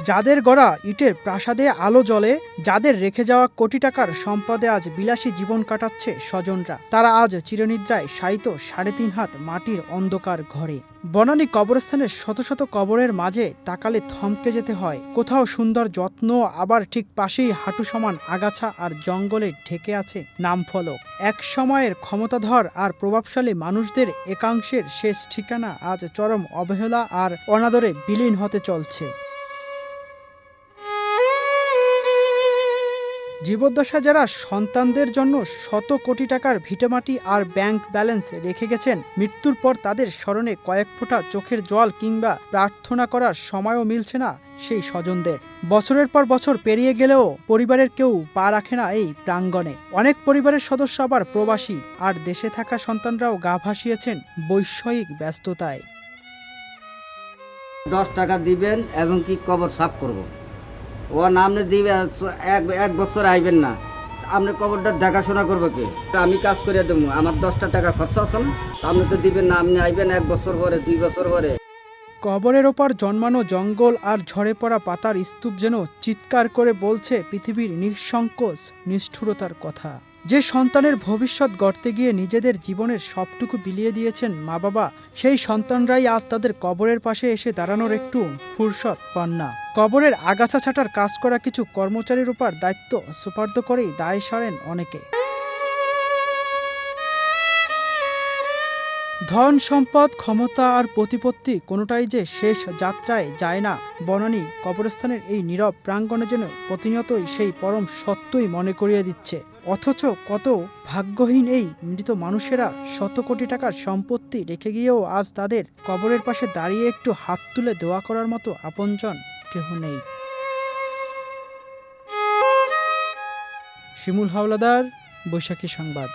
যাদের গড়া ইটের প্রাসাদে আলো জ্বলে, যাদের রেখে যাওয়া কোটি টাকার সম্পদে আজ বিলাসী জীবন কাটাচ্ছে স্বজনরা, তারা আজ চিরনিদ্রায় শায়িত ৩.৫ হাত মাটির অন্ধকার ঘরে। বনানী কবরস্থানের শত শত কবরের মাঝে তাকালে থমকে যেতে হয়। কোথাও সুন্দর যত্ন, আবার ঠিক পাশেই হাঁটু সমান আগাছা আর জঙ্গলে ঢেকে আছে নামফলক। এক সময়ের ক্ষমতাধর আর প্রভাবশালী মানুষদের একাংশের শেষ ঠিকানা আজ চরম অবহেলা আর অনাদরে বিলীন হতে চলছে। জীবদ্দশা যারা সন্তানদের জন্য শত কোটি টাকার ভিটেমাটি আর ব্যাংক ব্যালেন্স রেখে গেছেন, মৃত্যুর পর তাদের স্মরণে কয়েক ফোঁটা চোখের জল কিংবা প্রার্থনা করার সময়ও মিলছে না সেই স্বজনদের। বছরের পর বছর পেরিয়ে গেলেও পরিবারের কেউ পা রাখে না এই প্রাঙ্গণে। অনেক পরিবারের সদস্য আবার প্রবাসী, আর দেশে থাকা সন্তানরাও গা ভাসিয়েছেন বৈষয়িক ব্যস্ততায়। 10 টাকা দিবেন এবং কি কবর সাফ করব। ও নামনে দিবে এক বছর আইবেন না, আপনার কবরটা দেখাশোনা করবো কে? আমি কাজ করে দেবো, আমার 10টা টাকা খরচা আছে না, আপনি তো দিবেন না, আপনি আইবেন 1 বছর পরে 2 বছর পরে। কবরের ওপর জন্মানো জঙ্গল আর ঝরে পড়া পাতার স্তূপ যেন চিৎকার করে বলছে পৃথিবীর নিঃসংকোচ নিষ্ঠুরতার কথা। যে সন্তানের ভবিষ্যৎ গড়তে গিয়ে নিজেদের জীবনের সবটুকু বিলিয়ে দিয়েছেন মা বাবা, সেই সন্তানরাই আজ তাদের কবরের পাশে এসে দাঁড়ানোর একটু ফুরসত পান না। কবরের আগাছা ছাঁটার কাজ করা কিছু কর্মচারীর উপর দায়িত্ব সুপার্দ করেই দায় সারেন অনেকে। ধন সম্পদ, ক্ষমতা আর প্রতিপত্তি কোনোটাই যে শেষ যাত্রায় যায় না, বনানী কবরস্থানের এই নীরব প্রাঙ্গণে যেন প্রতিনিয়তই সেই পরম সত্যই মনে করিয়ে দিচ্ছে। অথচ কত ভাগ্যহীন এই মৃত মানুষেরা শত কোটি টাকার সম্পত্তি রেখে গিয়েও আজ তাদের কবরের পাশে দাঁড়িয়ে একটু হাত তুলে দোয়া করার মতো আপনজন কেহ নেই। শিমুল হাওলাদার, বৈশাখী সংবাদ।